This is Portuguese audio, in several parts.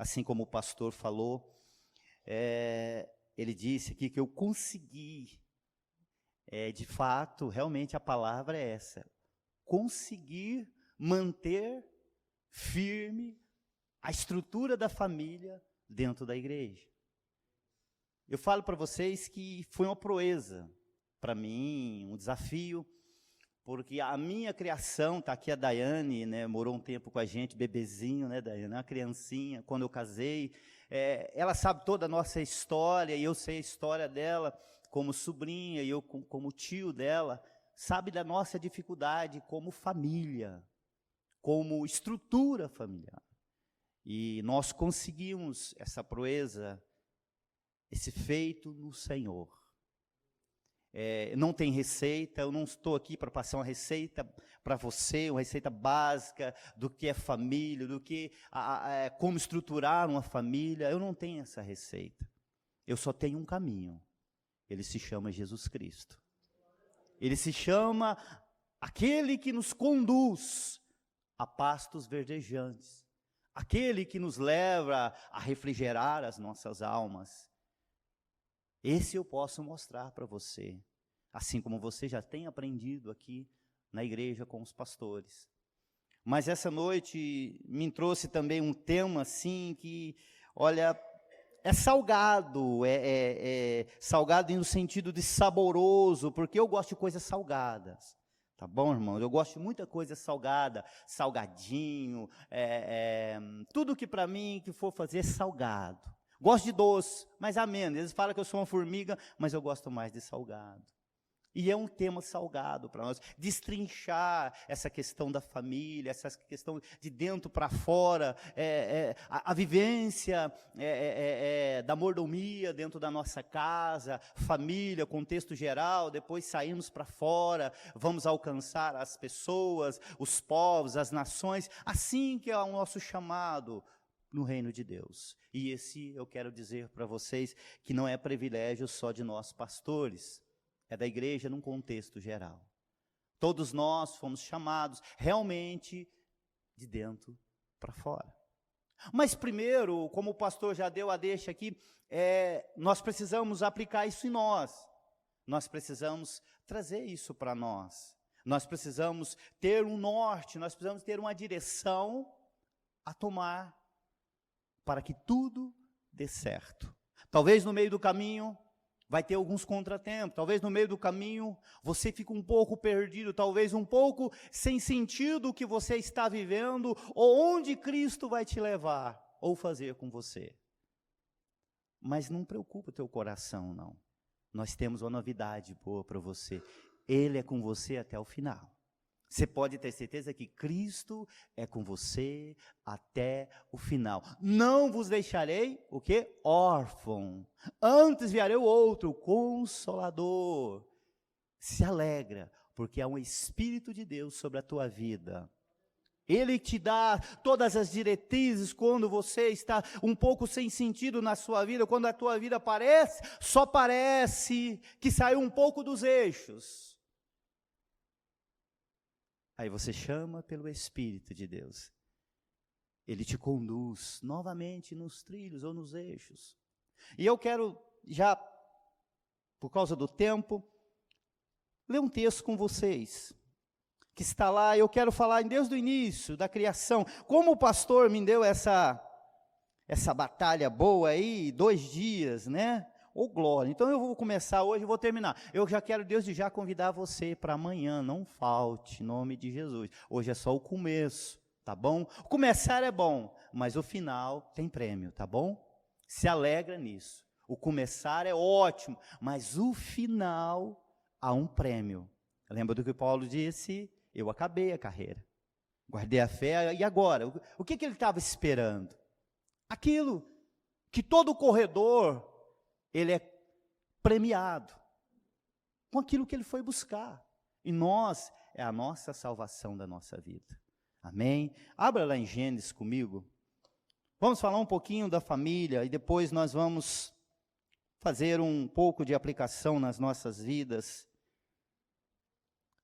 assim como o pastor falou, ele disse aqui que eu consegui, de fato, realmente a palavra é essa, conseguir manter firme a estrutura da família dentro da igreja. Eu falo para vocês que foi uma proeza para mim, um desafio, porque a minha criação, está aqui a Daiane, né, morou um tempo com a gente, bebezinho, né, Daiane, uma criancinha, quando eu casei, ela sabe toda a nossa história, e eu sei a história dela como sobrinha, e eu como tio dela, sabe da nossa dificuldade como família, como estrutura familiar. E nós conseguimos essa proeza, esse feito no Senhor. Não tem receita, eu não estou aqui para passar uma receita para você, uma receita básica do que é família, do que como estruturar uma família. Eu não tenho essa receita. Eu só tenho um caminho. Ele se chama Jesus Cristo. Ele se chama aquele que nos conduz a pastos verdejantes, aquele que nos leva a refrigerar as nossas almas. Esse eu posso mostrar para você, assim como você já tem aprendido aqui na igreja com os pastores. Mas essa noite me trouxe também um tema assim que, olha, é salgado, salgado no sentido de saboroso, porque eu gosto de coisas salgadas. Tá bom, irmão? Eu gosto de muita coisa salgada, salgadinho, tudo que para mim que for fazer é salgado. Gosto de doce, mas amém. Eles falam que eu sou uma formiga, mas eu gosto mais de salgado. E é um tema salgado para nós, destrinchar essa questão da família, essa questão de dentro para fora, a vivência da mordomia dentro da nossa casa, família, contexto geral, depois saímos para fora, vamos alcançar as pessoas, os povos, as nações, assim que é o nosso chamado no reino de Deus. E esse eu quero dizer para vocês que não é privilégio só de nós pastores, é da igreja num contexto geral. Todos nós fomos chamados realmente de dentro para fora. Mas primeiro, como o pastor já deu a deixa aqui, nós precisamos aplicar isso em nós. Nós precisamos trazer isso para nós. Nós precisamos ter um norte, nós precisamos ter uma direção a tomar para que tudo dê certo. Talvez no meio do caminho vai ter alguns contratempos, talvez no meio do caminho você fique um pouco perdido, talvez um pouco sem sentido o que você está vivendo, ou onde Cristo vai te levar, ou fazer com você. Mas não preocupa o teu coração, não. Nós temos uma novidade boa para você. Ele é com você até o final. Você pode ter certeza que Cristo é com você até o final. Não vos deixarei, o quê? Órfão. Antes enviarei o outro, o Consolador. Se alegra, porque há um Espírito de Deus sobre a tua vida. Ele te dá todas as diretrizes quando você está um pouco sem sentido na sua vida, quando a tua vida só parece que saiu um pouco dos eixos. Aí você chama pelo Espírito de Deus. Ele te conduz novamente nos trilhos ou nos eixos. E eu quero já, por causa do tempo, ler um texto com vocês, que está lá. Eu quero falar desde o início da criação, como o pastor me deu essa batalha boa aí, 2 dias, né? Ô glória, então eu vou começar hoje e vou terminar. Eu já quero desde já convidar você para amanhã, não falte, em nome de Jesus. Hoje é só o começo, tá bom? Começar é bom, mas o final tem prêmio, tá bom? Se alegra nisso. O começar é ótimo, mas o final há um prêmio. Lembra do que Paulo disse? Eu acabei a carreira, guardei a fé, e agora? O que ele estava esperando? Aquilo que todo corredor ele é premiado com aquilo que ele foi buscar. E nós, é a nossa salvação da nossa vida. Amém? Abra lá em Gênesis comigo. Vamos falar um pouquinho da família e depois nós vamos fazer um pouco de aplicação nas nossas vidas.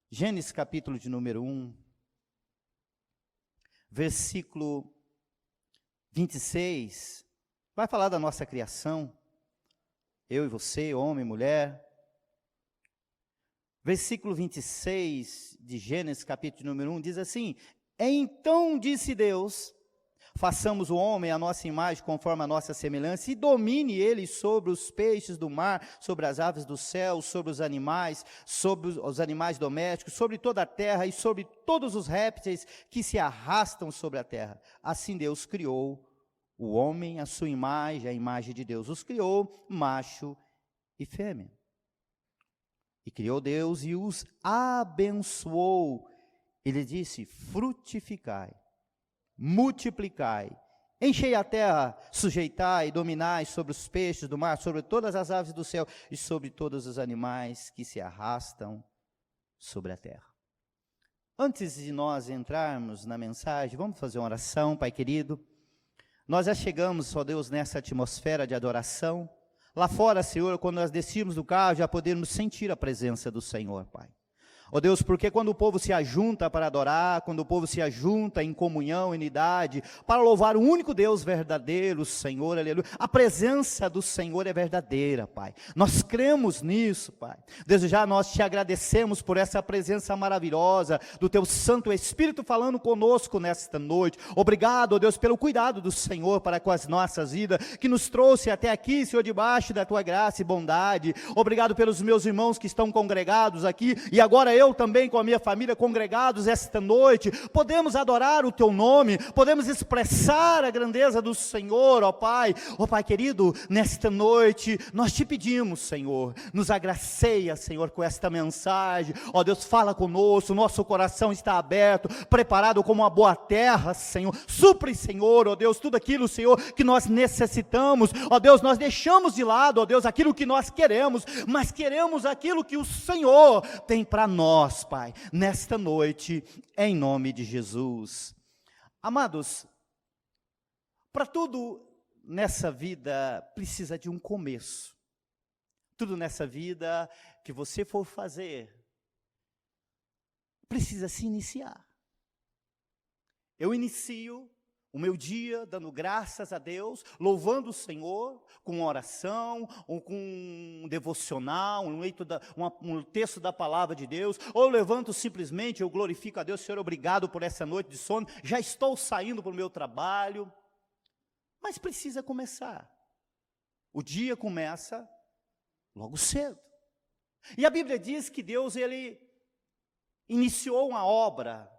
Gênesis capítulo de número 1, versículo 26, vai falar da nossa criação, eu e você, homem e mulher. Versículo 26 de Gênesis, capítulo número 1, diz assim: então disse Deus, façamos o homem à nossa imagem, conforme a nossa semelhança, e domine ele sobre os peixes do mar, sobre as aves do céu, sobre os animais domésticos, sobre toda a terra e sobre todos os répteis que se arrastam sobre a terra. Assim Deus criou o homem, a sua imagem, a imagem de Deus os criou, macho e fêmea. E criou Deus e os abençoou. Ele disse: frutificai, multiplicai, enchei a terra, sujeitai, dominai sobre os peixes do mar, sobre todas as aves do céu e sobre todos os animais que se arrastam sobre a terra. Antes de nós entrarmos na mensagem, vamos fazer uma oração, Pai querido. Nós já chegamos, ó Deus, nessa atmosfera de adoração. Lá fora, Senhor, quando nós descemos do carro, já podemos sentir a presença do Senhor, Pai. Ó Deus, porque quando o povo se ajunta para adorar, quando o povo se ajunta em comunhão, em unidade, para louvar o único Deus verdadeiro, Senhor, aleluia, a presença do Senhor é verdadeira, Pai. Nós cremos nisso, Pai. Desde já nós te agradecemos por essa presença maravilhosa do Teu Santo Espírito falando conosco nesta noite. Obrigado, ó Deus, pelo cuidado do Senhor para com as nossas vidas, que nos trouxe até aqui, Senhor, debaixo da Tua graça e bondade. Obrigado pelos meus irmãos que estão congregados aqui, e agora eu também com a minha família congregados esta noite, podemos adorar o Teu nome, podemos expressar a grandeza do Senhor, ó Pai querido, nesta noite, nós te pedimos, Senhor, nos agraceia, Senhor, com esta mensagem, ó Deus, fala conosco, nosso coração está aberto, preparado como uma boa terra, Senhor, supre, Senhor, ó Deus, tudo aquilo, Senhor, que nós necessitamos, ó Deus, nós deixamos de lado, ó Deus, aquilo que nós queremos, mas queremos aquilo que o Senhor tem para nós, Pai, nesta noite, em nome de Jesus. Amados, para tudo nessa vida precisa de um começo. Tudo nessa vida que você for fazer, precisa se iniciar. Eu inicio o meu dia dando graças a Deus, louvando o Senhor, com oração, ou com um devocional, um texto da palavra de Deus, ou eu levanto simplesmente, eu glorifico a Deus, Senhor, obrigado por essa noite de sono, já estou saindo para o meu trabalho, mas precisa começar. O dia começa logo cedo. E a Bíblia diz que Deus, Ele iniciou uma obra.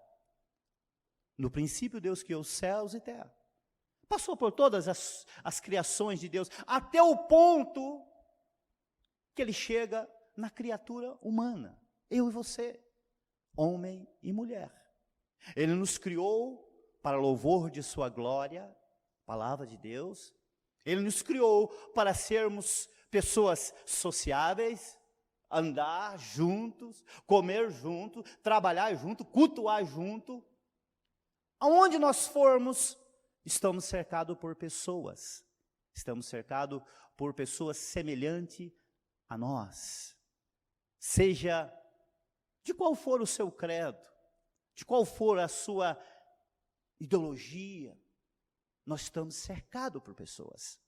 No princípio, Deus criou céus e terra. Passou por todas as criações de Deus, até o ponto que Ele chega na criatura humana, eu e você, homem e mulher. Ele nos criou para louvor de sua glória, palavra de Deus. Ele nos criou para sermos pessoas sociáveis, andar juntos, comer junto, trabalhar junto, cultuar junto. Aonde nós formos, estamos cercados por pessoas. Estamos cercados por pessoas semelhantes a nós. Seja de qual for o seu credo, de qual for a sua ideologia, nós estamos cercados por pessoas.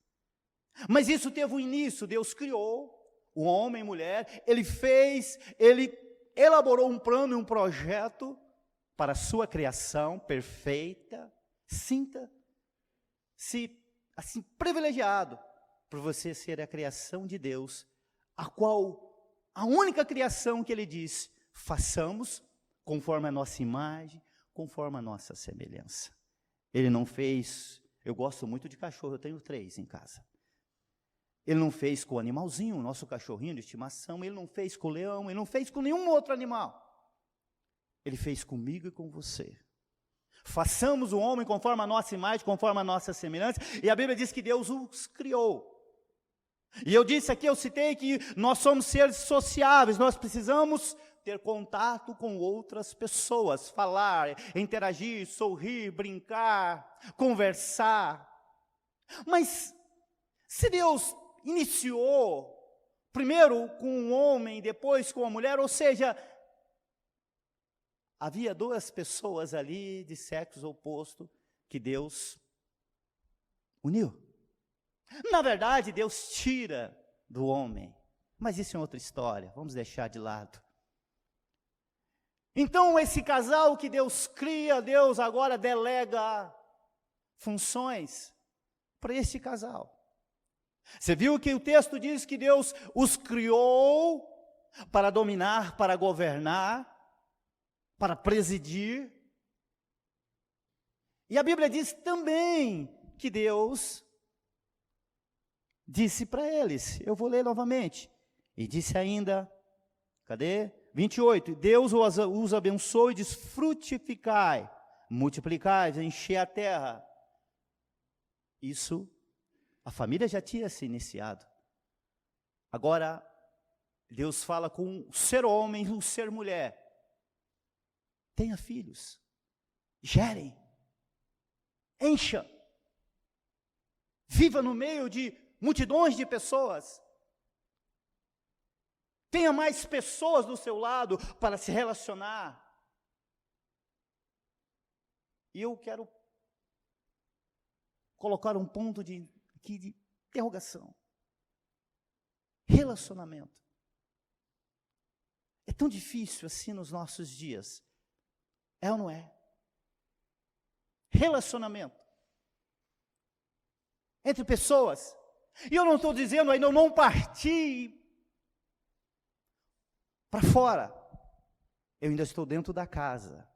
Mas isso teve um início. Deus criou o homem e mulher, Ele elaborou um plano e um projeto para a sua criação perfeita. Sinta-se assim privilegiado por você ser a criação de Deus, a única criação que Ele diz, façamos conforme a nossa imagem, conforme a nossa semelhança. Ele não fez, eu gosto muito de cachorro, eu tenho 3 em casa. Ele não fez com o animalzinho, o nosso cachorrinho de estimação, Ele não fez com o leão, Ele não fez com nenhum outro animal. Ele fez comigo e com você. Façamos o homem conforme a nossa imagem, conforme a nossa semelhança, e a Bíblia diz que Deus os criou. E eu disse aqui, eu citei que nós somos seres sociáveis, nós precisamos ter contato com outras pessoas, falar, interagir, sorrir, brincar, conversar. Mas se Deus iniciou primeiro com o homem, depois com a mulher, ou seja, havia 2 pessoas ali de sexo oposto que Deus uniu. Na verdade, Deus tira do homem, mas isso é outra história, vamos deixar de lado. Então, esse casal que Deus cria, Deus agora delega funções para esse casal. Você viu que o texto diz que Deus os criou para dominar, para governar, para presidir. E a Bíblia diz também que Deus disse para eles, eu vou ler novamente, e disse ainda, cadê? 28, Deus os abençoe e diz, frutificai, multiplicai, encher a terra. Isso, a família já tinha se iniciado. Agora, Deus fala com o ser homem e o ser mulher. Tenha filhos, gerem, encha, viva no meio de multidões de pessoas. Tenha mais pessoas do seu lado para se relacionar. E eu quero colocar um ponto aqui de interrogação. Relacionamento. É tão difícil assim nos nossos dias. É ou não é? Relacionamento. Entre pessoas. E eu não estou dizendo ainda, eu não parti para fora. Eu ainda estou dentro da casa,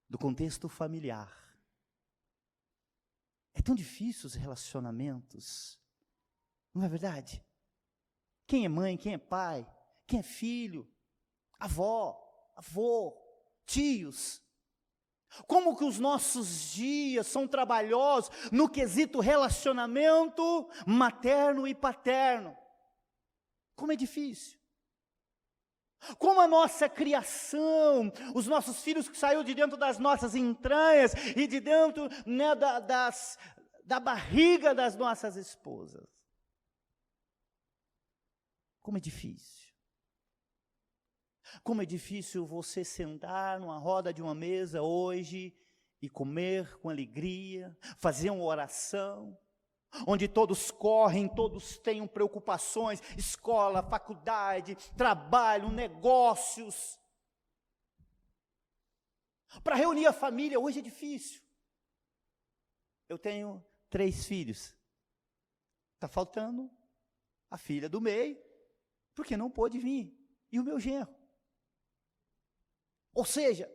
do contexto familiar. É tão difícil os relacionamentos, não é verdade? Quem é mãe, quem é pai, quem é filho, avó, avô, tios. Como que os nossos dias são trabalhosos no quesito relacionamento materno e paterno. Como é difícil. Como a nossa criação, os nossos filhos que saíram de dentro das nossas entranhas e de dentro, né, da barriga das nossas esposas. Como é difícil. Como é difícil você sentar numa roda de uma mesa hoje e comer com alegria, fazer uma oração, onde todos correm, todos têm preocupações, escola, faculdade, trabalho, negócios. Para reunir a família hoje é difícil. Eu tenho 3 filhos. Está faltando a filha do meio, porque não pôde vir. E o meu genro. Ou seja,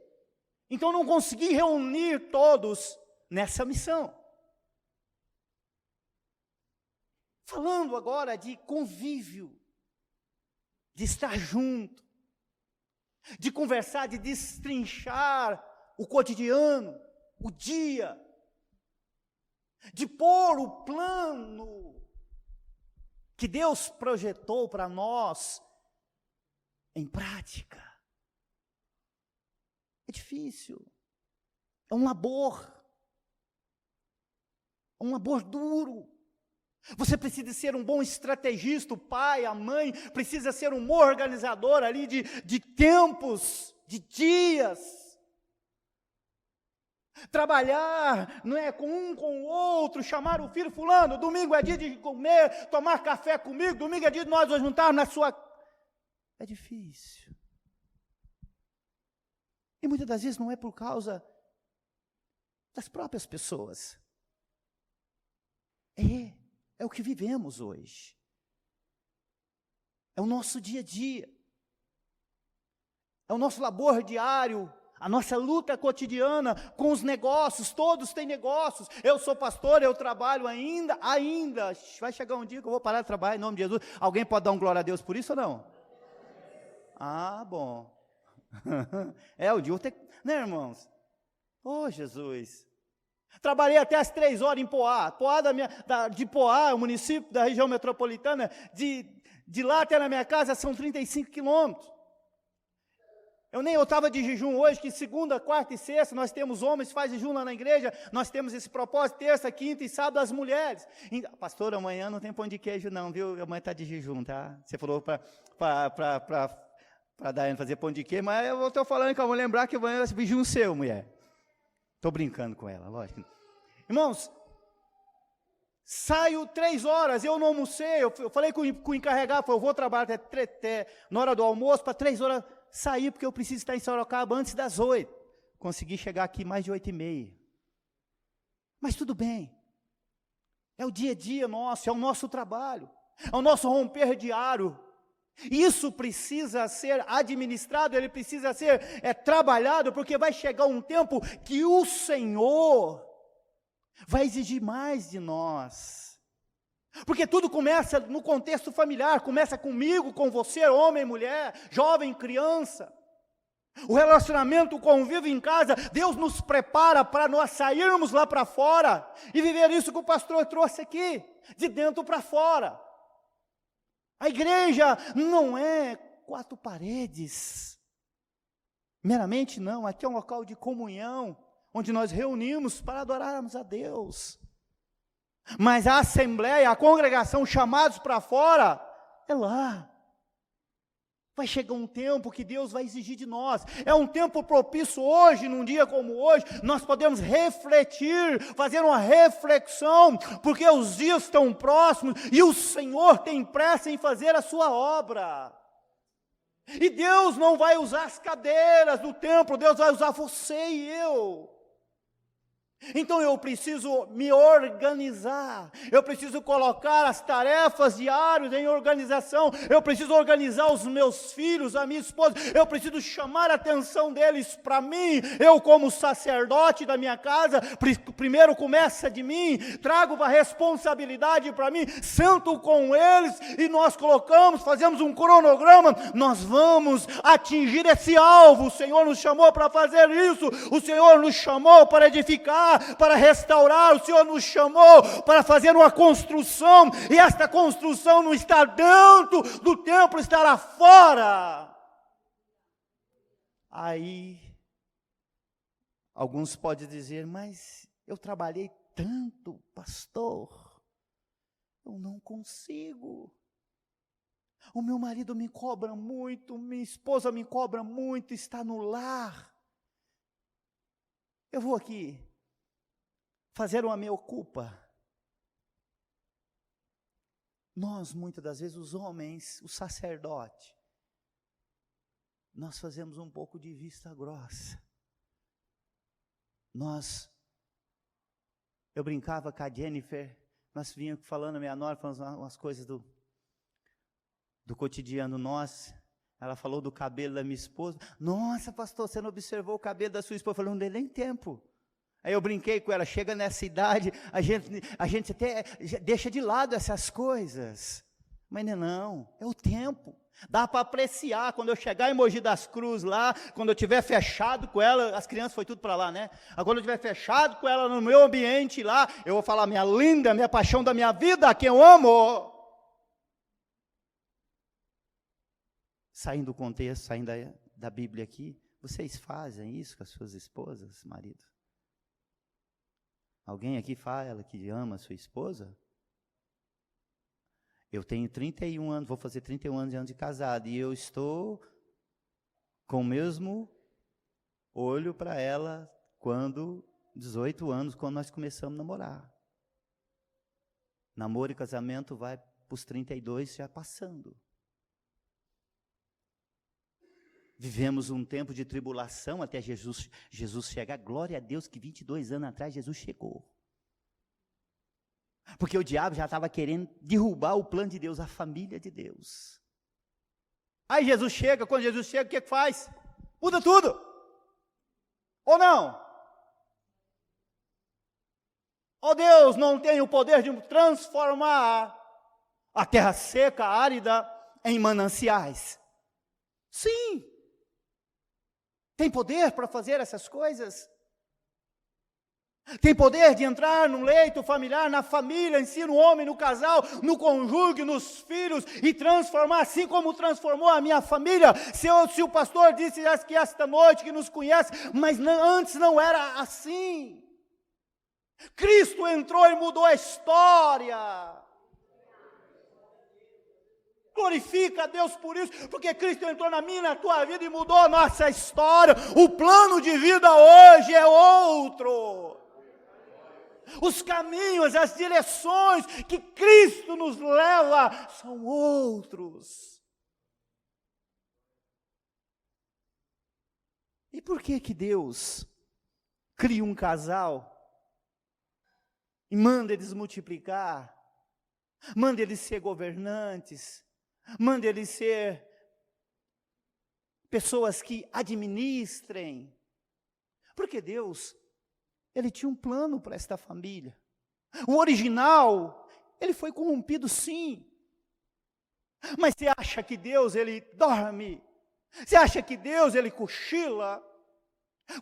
então não consegui reunir todos nessa missão. Falando agora de convívio, de estar junto, de conversar, de destrinchar o cotidiano, o dia, de pôr o plano que Deus projetou para nós em prática. É difícil, é um labor duro. Você precisa ser um bom estrategista, o pai, a mãe, precisa ser um bom organizador ali de tempos, de dias. Trabalhar, não é, com um, com o outro, chamar o filho, fulano, domingo é dia de comer, tomar café comigo, domingo é dia de nós nos juntarmos na sua... É difícil. E muitas das vezes não é por causa das próprias pessoas. É o que vivemos hoje. É o nosso dia a dia. É o nosso labor diário, a nossa luta cotidiana com os negócios, todos têm negócios. Eu sou pastor, eu trabalho ainda. Vai chegar um dia que eu vou parar de trabalhar em nome de Jesus. Alguém pode dar um glória a Deus por isso ou não? Ah, bom. O dia eu vou ter, né, irmãos? Oh, Jesus. Trabalhei até as 3 horas em Poá. De Poá, o município da região metropolitana, de lá até na minha casa são 35 quilômetros. Eu estava de jejum hoje, que segunda, quarta e sexta, nós temos homens que fazem jejum lá na igreja, nós temos esse propósito, terça, quinta e sábado as mulheres. Pastor, amanhã não tem pão de queijo não, viu? Amanhã está de jejum, tá? Você falou para Daiane fazer pão de queijo, mas eu estou falando que eu vou lembrar que amanhã é jejum seu, mulher. Estou brincando com ela, lógico. Irmãos, Saio 3 horas, eu não almocei, eu falei com o encarregado, eu vou trabalhar até na hora do almoço, para 3 horas sair, porque eu preciso estar em Sorocaba antes das 8. Consegui chegar aqui mais de 8h30. Mas tudo bem. É o dia a dia nosso, é o nosso trabalho, é o nosso romper diário. Isso precisa ser administrado, ele precisa ser trabalhado, porque vai chegar um tempo que o Senhor vai exigir mais de nós. Porque tudo começa no contexto familiar, começa comigo, com você, homem, mulher, jovem, criança. O relacionamento, o convívio em casa, Deus nos prepara para nós sairmos lá para fora e viver isso que o pastor trouxe aqui, de dentro para fora. A igreja não é 4 paredes, meramente não, aqui é um local de comunhão, onde nós reunimos para adorarmos a Deus. Mas a assembleia, a congregação chamados para fora, é lá. Vai chegar um tempo que Deus vai exigir de nós. É um tempo propício hoje, num dia como hoje, nós podemos refletir, fazer uma reflexão, porque os dias estão próximos e o Senhor tem pressa em fazer a sua obra. E Deus não vai usar as cadeiras do templo, Deus vai usar você e eu. Então eu preciso me organizar, eu preciso colocar as tarefas diárias em organização, eu preciso organizar os meus filhos, a minha esposa, eu preciso chamar a atenção deles para mim, eu como sacerdote da minha casa, primeiro começa de mim, trago a responsabilidade para mim, sento com eles e nós colocamos, fazemos um cronograma, nós vamos atingir esse alvo, o Senhor nos chamou para fazer isso, o Senhor nos chamou para edificar, para restaurar, o Senhor nos chamou para fazer uma construção, e esta construção não está dentro do templo, estará fora. Aí, alguns podem dizer, mas eu trabalhei tanto, pastor, eu não consigo. O meu marido me cobra muito, minha esposa me cobra muito, está no lar. Eu vou aqui fazer uma meia-culpa. Nós, muitas das vezes, os homens, o sacerdote, nós fazemos um pouco de vista grossa. Eu brincava com a Jennifer, nós vínhamos falando, minha nora, falando umas coisas do cotidiano nosso. Ela falou do cabelo da minha esposa. Nossa, pastor, você não observou o cabelo da sua esposa? Eu falei, não dei nem tempo. Aí eu brinquei com ela, chega nessa idade, a gente até deixa de lado essas coisas. Mas não, é o tempo. Dá para apreciar, quando eu chegar em Mogi das Cruzes lá, quando eu tiver fechado com ela, as crianças foi tudo para lá, né? Agora quando eu tiver fechado com ela no meu ambiente lá, eu vou falar, minha linda, minha paixão da minha vida, a quem eu amo. Saindo do contexto, saindo da Bíblia aqui, vocês fazem isso com as suas esposas, marido? Alguém aqui fala que ama a sua esposa? Eu tenho 31 anos, vou fazer 31 anos de casado, e eu estou com o mesmo olho para ela quando, 18 anos, quando nós começamos a namorar. Namoro e casamento vai para os 32 já passando. Vivemos um tempo de tribulação até Jesus chegar. Glória a Deus que 22 anos atrás Jesus chegou. Porque o diabo já estava querendo derrubar o plano de Deus, a família de Deus. Aí Jesus chega, quando Jesus chega, o que faz? Muda tudo. Ou não? Ou Deus não tem o poder de transformar a terra seca, árida, em mananciais? Sim. Tem poder para fazer essas coisas? Tem poder de entrar no leito familiar, na família, em si, no homem, no casal, no cônjuge, nos filhos, e transformar, assim como transformou a minha família. Se o pastor disse que esta noite, que nos conhece, mas antes não era assim. Cristo entrou e mudou a história. Glorifica a Deus por isso, porque Cristo entrou na minha e na tua vida e mudou a nossa história. O plano de vida hoje é outro. Os caminhos, as direções que Cristo nos leva são outros. E por que Deus cria um casal e manda eles multiplicar, manda eles ser governantes, manda eles ser pessoas que administrem? Porque Deus, Ele tinha um plano para esta família. O original, ele foi corrompido sim. Mas você acha que Deus, Ele dorme? Você acha que Deus, Ele cochila?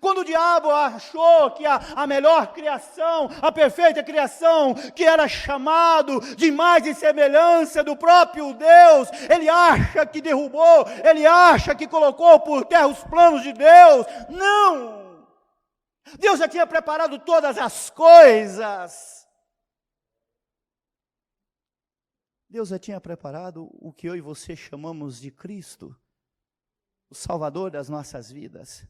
Quando o diabo achou que a melhor criação, a perfeita criação, que era chamado de imagem e semelhança do próprio Deus, ele acha que derrubou, ele acha que colocou por terra os planos de Deus. Não! Deus já tinha preparado todas as coisas. Deus já tinha preparado o que eu e você chamamos de Cristo, o Salvador das nossas vidas,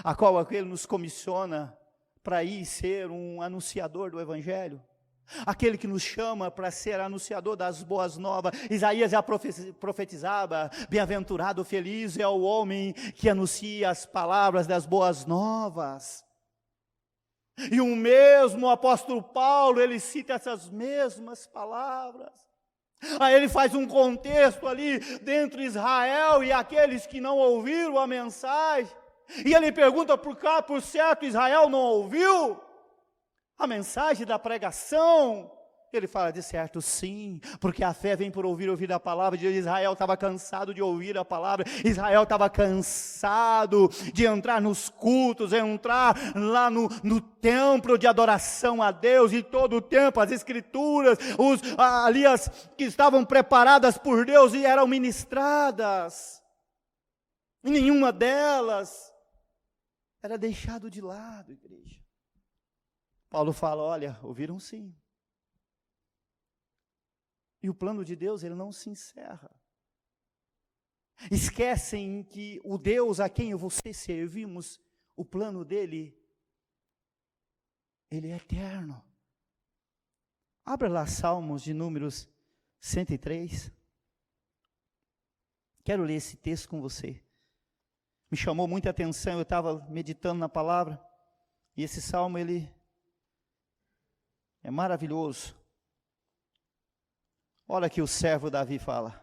a qual Ele nos comissiona para ir ser um anunciador do Evangelho, aquele que nos chama para ser anunciador das boas novas. Isaías já profetizava: bem-aventurado, feliz é o homem que anuncia as palavras das boas novas. E o mesmo apóstolo Paulo, ele cita essas mesmas palavras. Aí ele faz um contexto ali dentro de Israel e aqueles que não ouviram a mensagem. E ele pergunta: por certo Israel não ouviu a mensagem da pregação? Ele fala: de certo sim, porque a fé vem por ouvir a palavra de Deus. Israel estava cansado de ouvir a palavra, Israel estava cansado de entrar nos cultos, entrar lá no templo de adoração a Deus, e todo o tempo as escrituras, as que estavam preparadas por Deus e eram ministradas, e nenhuma delas era deixado de lado, igreja. Paulo fala: olha, ouviram sim. E o plano de Deus, ele não se encerra. Esquecem que o Deus a quem você servimos, o plano dele, ele é eterno. Abra lá Salmos de Números 103. Quero ler esse texto com você. Me chamou muita atenção, eu estava meditando na palavra, e esse salmo, ele é maravilhoso. Olha que o servo Davi fala.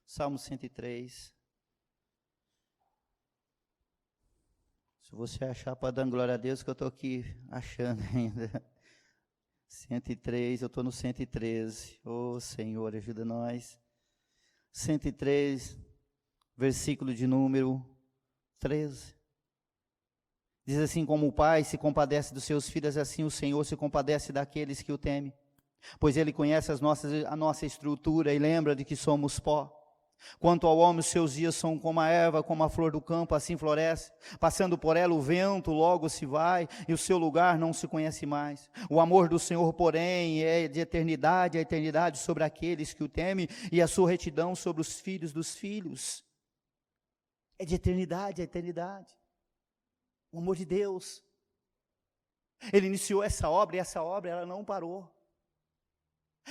Salmo 103. Se você achar, para dar glória a Deus, que eu estou aqui achando ainda. 103, eu estou no 113. Ô Senhor, ajuda nós. 103, versículo de número 13. Diz assim: como o Pai se compadece dos seus filhos, assim o Senhor se compadece daqueles que o temem. Pois Ele conhece a nossa estrutura e lembra de que somos pó. Quanto ao homem, os seus dias são como a erva, como a flor do campo, assim floresce. Passando por ela o vento logo se vai, e o seu lugar não se conhece mais. O amor do Senhor, porém, é de eternidade a eternidade sobre aqueles que o temem, e a sua retidão sobre os filhos dos filhos. É de eternidade a eternidade. O amor de Deus. Ele iniciou essa obra, e essa obra ela não parou.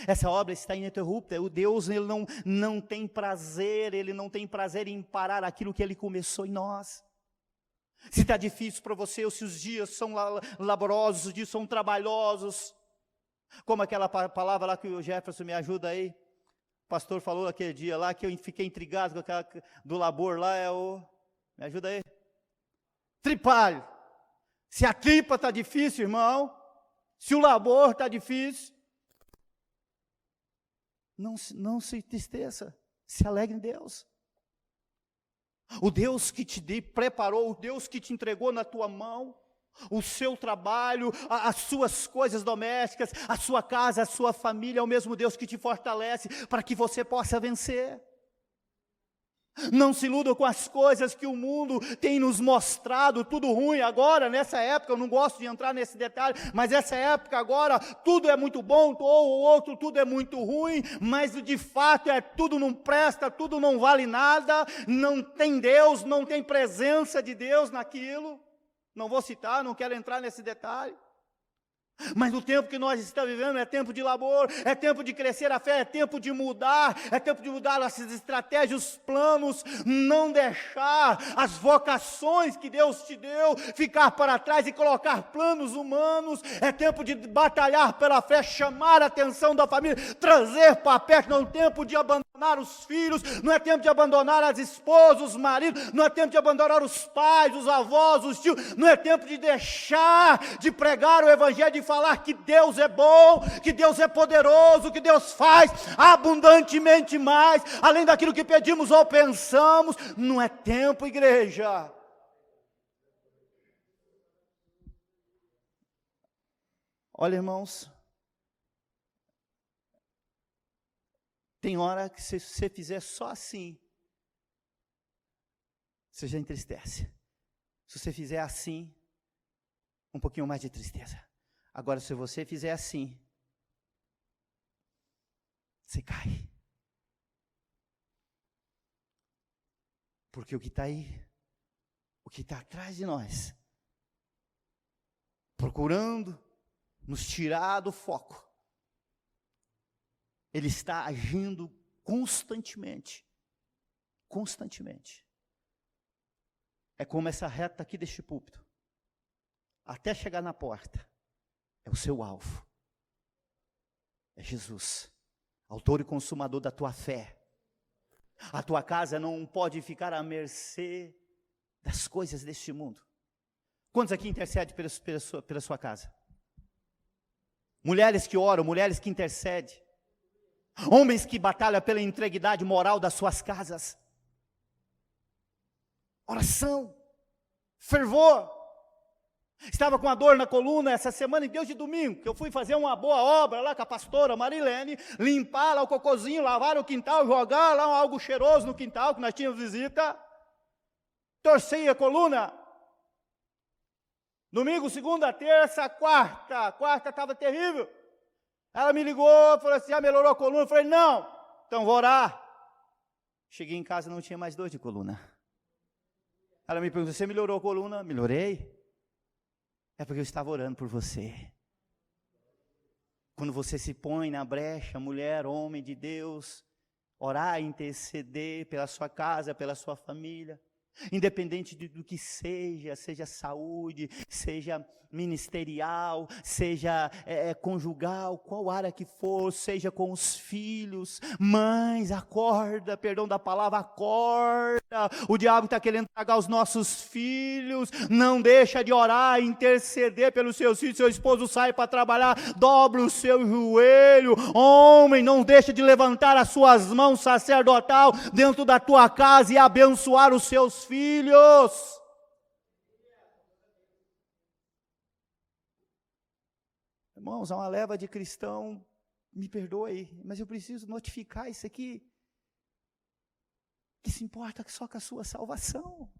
Essa obra está ininterrupta. O Deus, ele não tem prazer, ele não tem prazer em parar aquilo que ele começou em nós. Se está difícil para você, ou se os dias são laborosos, os dias são trabalhosos, como aquela palavra lá que o Jefferson me ajuda aí, o pastor falou aquele dia lá, que eu fiquei intrigado com aquela do labor lá, me ajuda aí? Tripalho. Se a tripa está difícil, irmão, se o labor está difícil, não se entristeça, se alegre em Deus. O Deus que te preparou, o Deus que te entregou na tua mão, o seu trabalho, as suas coisas domésticas, a sua casa, a sua família, é o mesmo Deus que te fortalece para que você possa vencer. Não se iludam com as coisas que o mundo tem nos mostrado, tudo ruim. Agora, nessa época, eu não gosto de entrar nesse detalhe, mas essa época agora, tudo é muito bom, ou o outro, tudo é muito ruim, mas de fato tudo não presta, tudo não vale nada, não tem Deus, não tem presença de Deus naquilo. Não vou citar, não quero entrar nesse detalhe. Mas o tempo que nós estamos vivendo é tempo de labor, é tempo de crescer a fé, é tempo de mudar essas estratégias, os planos, não deixar as vocações que Deus te deu ficar para trás e colocar planos humanos. É tempo de batalhar pela fé, chamar a atenção da família, trazer para perto. Não é tempo de abandonar os filhos, não é tempo de abandonar as esposas, os maridos, não é tempo de abandonar os pais, os avós, os tios, não é tempo de deixar de pregar o evangelho, de falar que Deus é bom, que Deus é poderoso, que Deus faz abundantemente mais, além daquilo que pedimos ou pensamos. Não é tempo, igreja. Olha, irmãos, tem hora que se você fizer só assim, você já entristece. Se você fizer assim, um pouquinho mais de tristeza. Agora, se você fizer assim, você cai. Porque o que está aí, o que está atrás de nós, procurando nos tirar do foco, ele está agindo constantemente. Constantemente. É como essa reta aqui deste púlpito, até chegar na porta. É o seu alvo, é Jesus, autor e consumador da tua fé. A tua casa não pode ficar à mercê das coisas deste mundo. Quantos aqui intercedem pela sua casa? Mulheres que oram, mulheres que intercedem, homens que batalham pela integridade moral das suas casas. Oração, fervor. Estava com a dor na coluna essa semana, em Deus de domingo, que eu fui fazer uma boa obra lá com a pastora Marilene, limpar lá o cocôzinho, lavar o quintal, jogar lá algo cheiroso no quintal, que nós tínhamos visita. Torci a coluna. Domingo, segunda, terça, quarta estava terrível. Ela me ligou, falou assim, já melhorou a coluna? Eu falei, não, então vou orar. Cheguei em casa, não tinha mais dor de coluna. Ela me perguntou, você melhorou a coluna? Melhorei. É porque eu estava orando por você. Quando você se põe na brecha, mulher, homem de Deus, orar, interceder pela sua casa, pela sua família, independente do que seja saúde, seja ministerial, seja conjugal, qual área que for, seja com os filhos. Mães, acorda, perdão da palavra, acorda. O diabo está querendo tragar os nossos filhos. Não deixa de orar, interceder pelos seus filhos. Seu esposo sai para trabalhar, dobra o seu joelho. Homem, não deixa de levantar as suas mãos sacerdotal dentro da tua casa e abençoar os seus filhos. Irmãos, há uma leva de cristão, me perdoe, mas eu preciso notificar isso aqui, que se importa só com a sua salvação,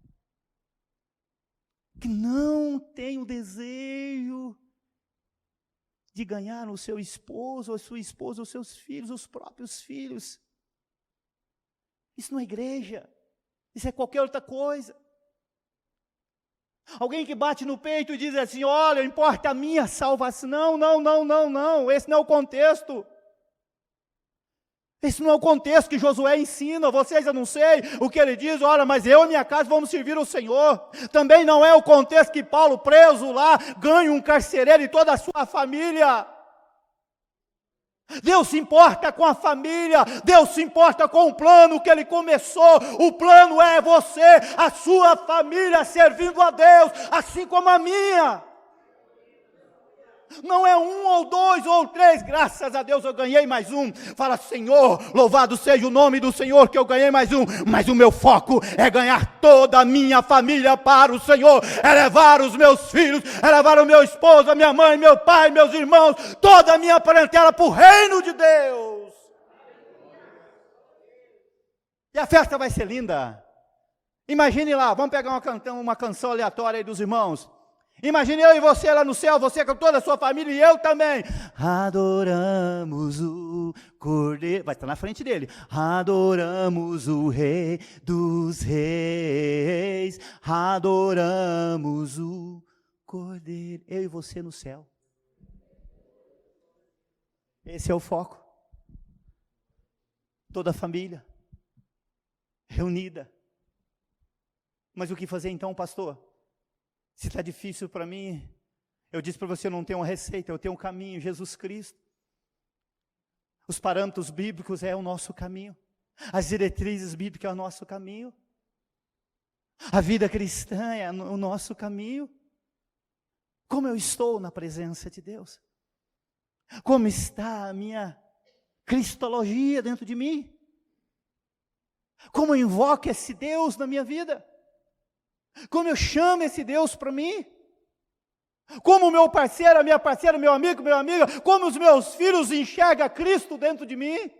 que não tem o desejo de ganhar o seu esposo, ou a sua esposa, os seus filhos, os próprios filhos. Isso não é igreja, isso é qualquer outra coisa. Alguém que bate no peito e diz assim, olha, importa a minha salvação. Não, esse não é o contexto. Esse não é o contexto que Josué ensina. Vocês, eu não sei o que ele diz, olha, mas eu e minha casa vamos servir o Senhor. Também não é o contexto que Paulo, preso lá, ganha um carcereiro e toda a sua família. Deus se importa com a família, Deus se importa com o plano que Ele começou. O plano é você, a sua família servindo a Deus, assim como a minha. Não é um ou dois ou três, graças a Deus eu ganhei mais um. Fala, Senhor, louvado seja o nome do Senhor que eu ganhei mais um. Mas o meu foco é ganhar toda a minha família para o Senhor. É levar os meus filhos, é levar o meu esposo, a minha mãe, meu pai, meus irmãos, toda a minha parentela para o reino de Deus. E a festa vai ser linda. Imagine lá, vamos pegar uma canção aleatória aí dos irmãos. Imagine eu e você lá no céu, você com toda a sua família e eu também. Adoramos o Cordeiro. Vai estar na frente dele. Adoramos o Rei dos Reis. Adoramos o Cordeiro. Eu e você no céu. Esse é o foco. Toda a família reunida. Mas o que fazer então, pastor? Se está difícil para mim, eu disse para você, eu não tenho uma receita, eu tenho um caminho, Jesus Cristo. Os parâmetros bíblicos é o nosso caminho. As diretrizes bíblicas é o nosso caminho. A vida cristã é o nosso caminho. Como eu estou na presença de Deus? Como está a minha cristologia dentro de mim? Como eu invoco esse Deus na minha vida? Como eu chamo esse Deus para mim? Como o meu parceiro, a minha parceira, meu amigo, minha amiga, como os meus filhos enxergam Cristo dentro de mim?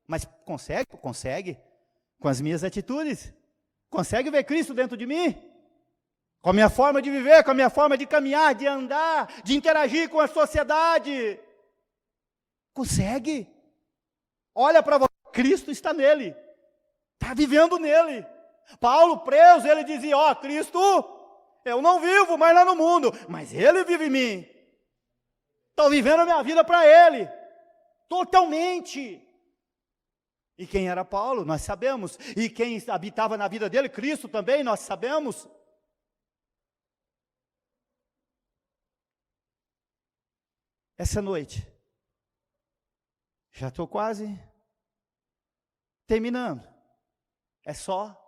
Mas consegue? Consegue. Com as minhas atitudes. Consegue ver Cristo dentro de mim? Com a minha forma de viver, com a minha forma de caminhar, de andar, de interagir com a sociedade. Consegue? Olha para você, Cristo está nele. Está vivendo nele. Paulo preso, ele dizia, Cristo, eu não vivo mais lá no mundo, mas ele vive em mim. Estou vivendo a minha vida para ele, totalmente. E quem era Paulo? Nós sabemos. E quem habitava na vida dele? Cristo também, nós sabemos. Essa noite, já estou quase terminando. É só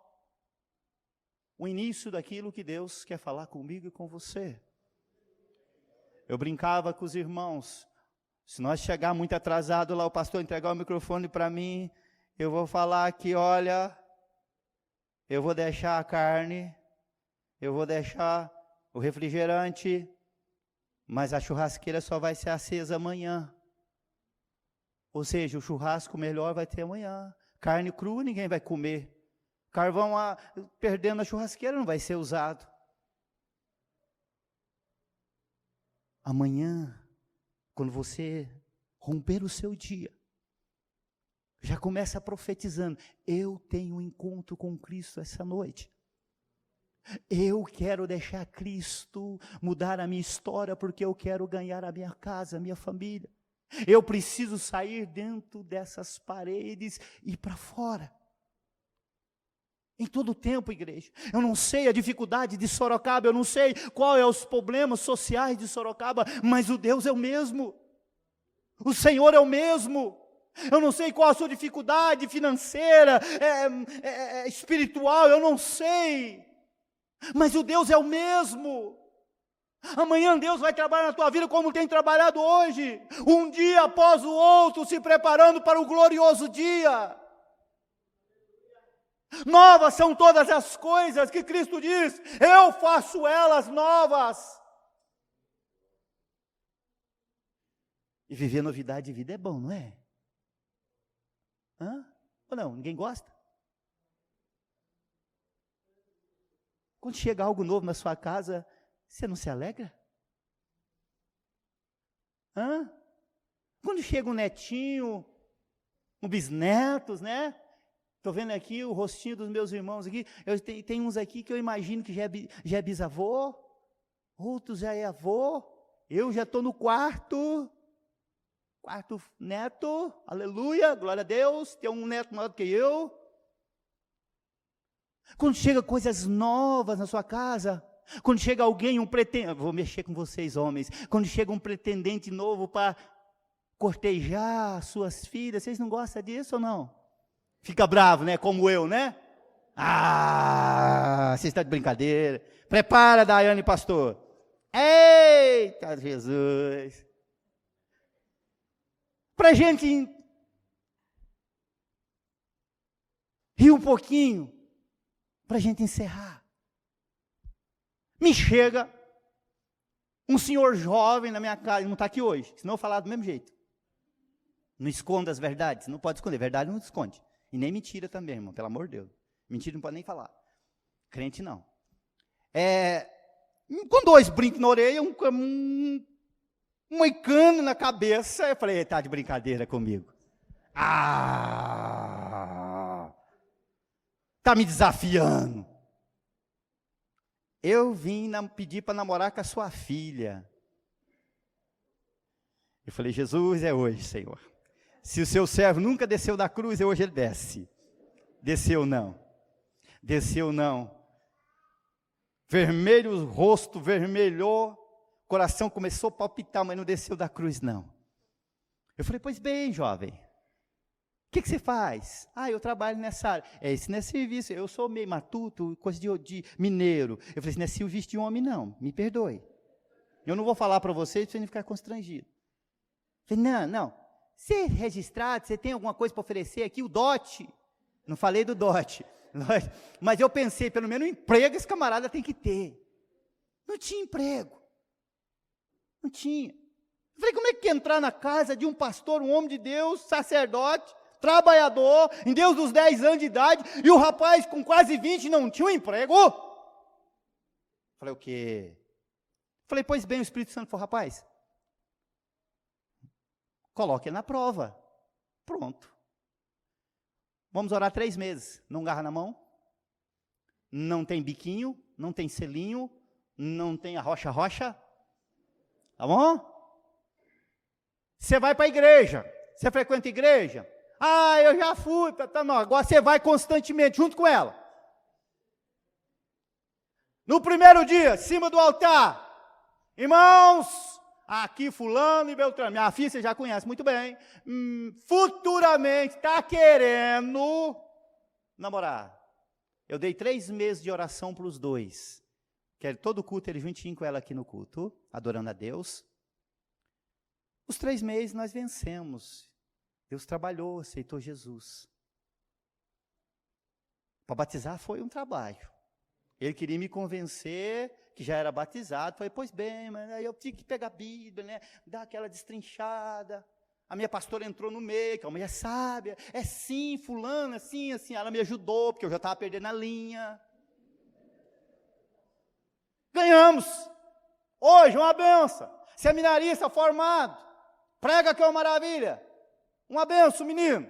o início daquilo que Deus quer falar comigo e com você. Eu brincava com os irmãos, se nós chegar muito atrasado lá, o pastor entregar o microfone para mim, eu vou falar que, olha, eu vou deixar a carne, eu vou deixar o refrigerante, mas a churrasqueira só vai ser acesa amanhã. Ou seja, o churrasco melhor vai ter amanhã. Carne crua ninguém vai comer. Carvão perdendo a churrasqueira não vai ser usado. Amanhã, quando você romper o seu dia, já começa profetizando, eu tenho um encontro com Cristo essa noite. Eu quero deixar Cristo mudar a minha história, porque eu quero ganhar a minha casa, a minha família. Eu preciso sair dentro dessas paredes e ir para fora. Em todo o tempo, igreja. Eu não sei a dificuldade de Sorocaba, eu não sei qual é os problemas sociais de Sorocaba, mas o Deus é o mesmo. O Senhor é o mesmo. Eu não sei qual a sua dificuldade financeira, espiritual, eu não sei. Mas o Deus é o mesmo. Amanhã Deus vai trabalhar na tua vida como tem trabalhado hoje. Um dia após o outro, se preparando para o glorioso dia. Novas são todas as coisas que Cristo diz, eu faço elas novas. E viver novidade de vida é bom, não é? Ou não? Ninguém gosta? Quando chega algo novo na sua casa, você não se alegra? Quando chega um netinho, um bisnetos, né? Estou vendo aqui o rostinho dos meus irmãos aqui. Tem uns aqui que eu imagino que já é bisavô, outros já é avô. Eu já estou no quarto neto, aleluia, glória a Deus. Tem um neto maior do que eu. Quando chega coisas novas na sua casa, quando chega alguém, vou mexer com vocês homens, quando chega um pretendente novo para cortejar suas filhas, vocês não gostam disso ou não? Fica bravo, né? Como eu, né? Você está de brincadeira. Prepara, Daiane, pastor. Eita, Jesus. Para a gente rir um pouquinho, para a gente encerrar. Me chega um senhor jovem na minha casa, ele não está aqui hoje, senão eu falar do mesmo jeito. Não esconda as verdades, não pode esconder, verdade não esconde. E nem mentira também, irmão, pelo amor de Deus. Mentira não pode nem falar. Crente não. Com 2 brincos na orelha, um moicano na cabeça. Eu falei, tá de brincadeira comigo. Tá me desafiando. Eu vim pedir para namorar com a sua filha. Eu falei, Jesus, é hoje, Senhor. Se o seu servo nunca desceu da cruz, hoje ele desce. Desceu não. Desceu não. Vermelho, o rosto vermelhou, coração começou a palpitar, mas não desceu da cruz não. Eu falei, pois bem, jovem. O que você faz? Eu trabalho nessa área. Isso não é serviço, eu sou meio matuto, coisa de mineiro. Eu falei, isso não é serviço de homem não, me perdoe. Eu não vou falar para vocês, para você não ficar constrangido. Eu falei, não. Você é registrado, você tem alguma coisa para oferecer aqui? O dote. Não falei do dote. Mas eu pensei, pelo menos um emprego esse camarada tem que ter. Não tinha emprego. Não tinha. Eu falei, como é que entrar na casa de um pastor, um homem de Deus, sacerdote, trabalhador, em Deus dos 10 anos de idade, e o rapaz com quase 20 não tinha um emprego? Falei, o quê? Falei, pois bem, o Espírito Santo falou, rapaz, coloque na prova. Pronto. Vamos orar 3 meses. Não garra na mão, não tem biquinho, não tem selinho, não tem a rocha. Tá bom? Você vai para a igreja. Você frequenta a igreja? Eu já fui. Não, agora você vai constantemente junto com ela. No primeiro dia, em cima do altar. Irmãos, aqui fulano e Beltrano. Minha filha você já conhece muito bem. Futuramente está querendo namorar. Eu dei 3 meses de oração para os dois. Quero todo culto, ele juntinho com ela aqui no culto, adorando a Deus. Os 3 meses nós vencemos. Deus trabalhou, aceitou Jesus. Para batizar foi um trabalho. Ele queria me convencer que já era batizado. Falei, pois bem, mas aí eu tinha que pegar a Bíblia, né? Dar aquela destrinchada. A minha pastora entrou no meio, que é uma mulher sábia. É sim, fulano, assim. Ela me ajudou, porque eu já estava perdendo a linha. Ganhamos. Hoje, uma benção. Seminarista formado. Prega que é uma maravilha. Uma benção, menino.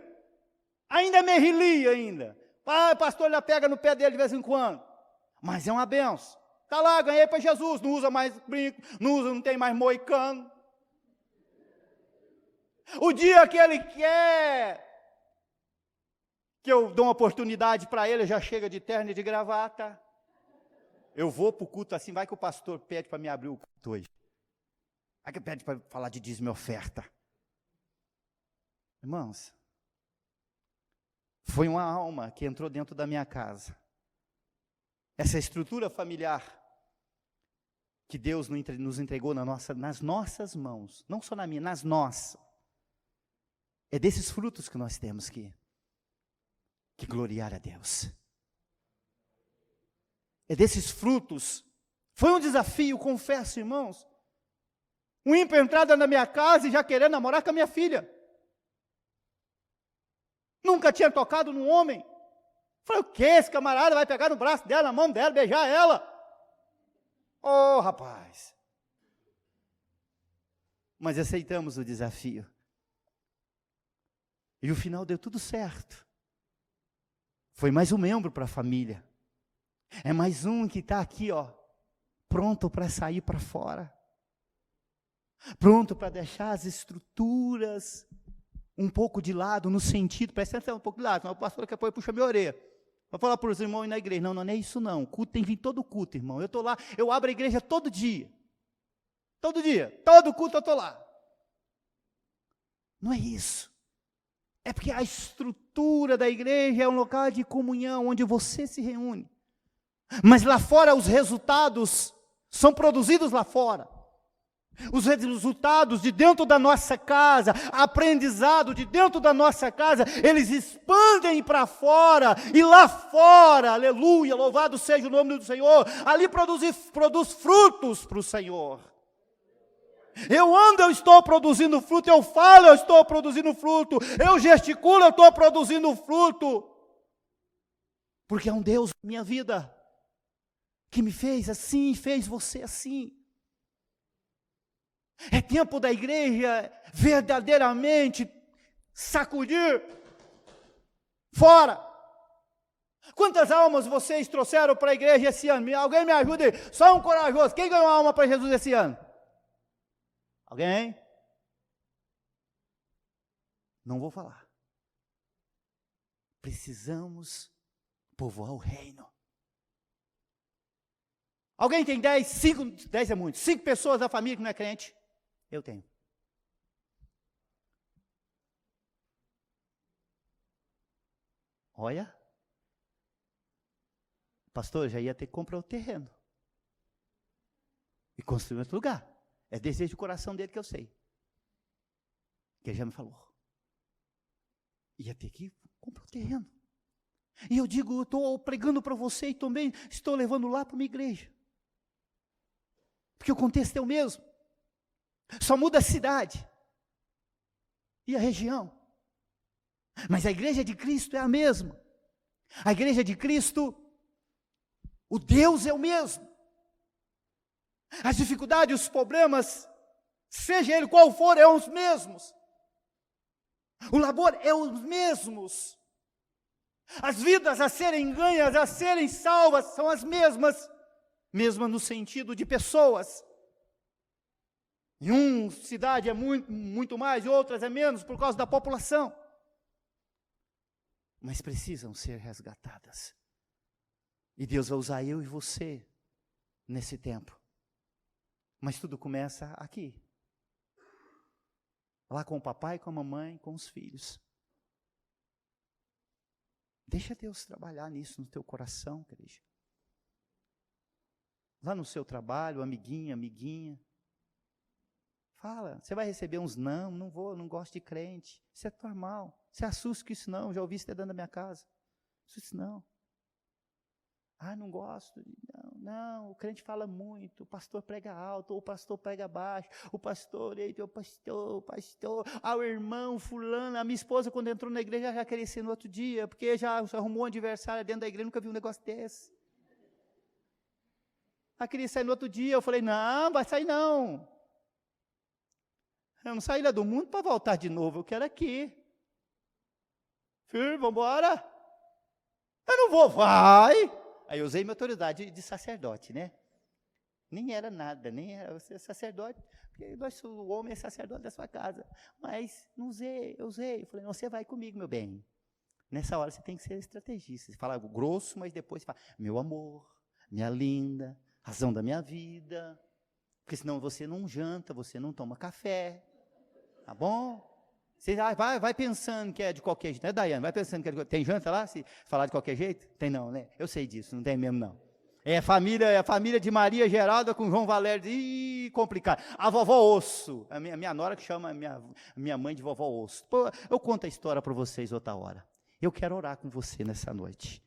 Ainda é merrilia ainda. O pastor já pega no pé dele de vez em quando. Mas é uma benção. Está lá, ganhei para Jesus. Não usa mais brinco, não tem mais moicano. O dia que ele quer que eu dou uma oportunidade para ele, já chega de terno e de gravata. Eu vou para o culto assim, vai que o pastor pede para me abrir o culto hoje. Vai que pede para falar de dízimo e oferta. Irmãos, foi uma alma que entrou dentro da minha casa. Essa estrutura familiar que Deus nos entregou nas nossas mãos, não só na minha, nas nossas. É desses frutos que nós temos que gloriar a Deus. É desses frutos. Foi um desafio, confesso, irmãos. Um ímpio entrada na minha casa e já querendo namorar com a minha filha. Nunca tinha tocado num homem. Falei, o que? Esse camarada vai pegar no braço dela, na mão dela, beijar ela? Rapaz. Mas aceitamos o desafio. E o final deu tudo certo. Foi mais um membro para a família. É mais um que está aqui, pronto para sair para fora. Pronto para deixar as estruturas um pouco de lado, no sentido, presta atenção, um pouco de lado, senão o pastor daqui a pouco puxa minha orelha. Vou falar para os irmãos na igreja, não é isso não, o culto tem que vir todo culto, irmão. Eu estou lá, eu abro a igreja todo dia. Todo dia, todo culto eu estou lá. Não é isso. É porque a estrutura da igreja é um local de comunhão, onde você se reúne. Mas lá fora os resultados são produzidos lá fora. Os resultados de dentro da nossa casa, aprendizado de dentro da nossa casa, eles expandem para fora, e lá fora, aleluia, louvado seja o nome do Senhor, ali produz frutos para o Senhor. Eu ando, eu estou produzindo fruto. Eu falo, eu estou produzindo fruto. Eu gesticulo, eu estou produzindo fruto. Porque é um Deus na minha vida que me fez assim, fez você assim. É tempo da igreja verdadeiramente sacudir fora. Quantas almas vocês trouxeram para a igreja esse ano? Alguém me ajude aí. Só um corajoso. Quem ganhou alma para Jesus esse ano? Alguém? Não vou falar. Precisamos povoar o reino. Alguém tem 10? 5, 10 é muito. 5 pessoas da família que não é crente? Eu tenho. Olha. Pastor, já ia ter que comprar o terreno. E construir em outro lugar. É desejo do coração dele que eu sei. Que ele já me falou. Ia ter que comprar o terreno. E eu digo, eu estou pregando para você e também estou levando lá para uma igreja. Porque o contexto é o mesmo. Só muda a cidade. E a região. Mas a igreja de Cristo é a mesma. A igreja de Cristo, o Deus é o mesmo. As dificuldades, os problemas, seja ele qual for, é os mesmos. O labor é os mesmos. As vidas a serem ganhas, a serem salvas, são as mesmas. Mesma no sentido de pessoas. Em uma cidade é muito mais, em outras é menos, por causa da população. Mas precisam ser resgatadas. E Deus vai usar eu e você nesse tempo. Mas tudo começa aqui. Lá com o papai, com a mamãe, com os filhos. Deixa Deus trabalhar nisso no teu coração, igreja. Lá no seu trabalho, amiguinha. Fala, você vai receber uns não vou, não gosto de crente. Isso é normal. Você assusta com isso não, já ouvi isso dentro da minha casa. Isso não. Não gosto. Não, o crente fala muito, o pastor prega alto, ou o pastor prega baixo, o pastor, o irmão fulano, a minha esposa quando entrou na igreja já queria ser no outro dia, porque já arrumou um adversário dentro da igreja, nunca vi um negócio desse. Ela queria sair no outro dia, eu falei, não, vai sair não. Eu não saí lá do mundo para voltar de novo, eu quero aqui. Filho, vamos embora. Eu não vou, vai. Aí eu usei minha autoridade de sacerdote, né? Nem era nada, nem era sacerdote, porque o homem é sacerdote da sua casa. Mas não usei, eu usei. Eu falei, não, você vai comigo, meu bem. Nessa hora você tem que ser estrategista. Você fala grosso, mas depois você fala, meu amor, minha linda, razão da minha vida. Porque senão você não janta, você não toma café. Tá bom? Você vai pensando que é de qualquer jeito, né, Daiane? Vai pensando que é de qualquer jeito. Tem janta lá, se falar de qualquer jeito? Tem não, né? Eu sei disso, não tem mesmo não. É a família de Maria Geralda com João Valério. Ih, complicado. A vovó Osso, a minha nora que chama minha mãe de vovó Osso. Pô, eu conto a história para vocês outra hora. Eu quero orar com você nessa noite.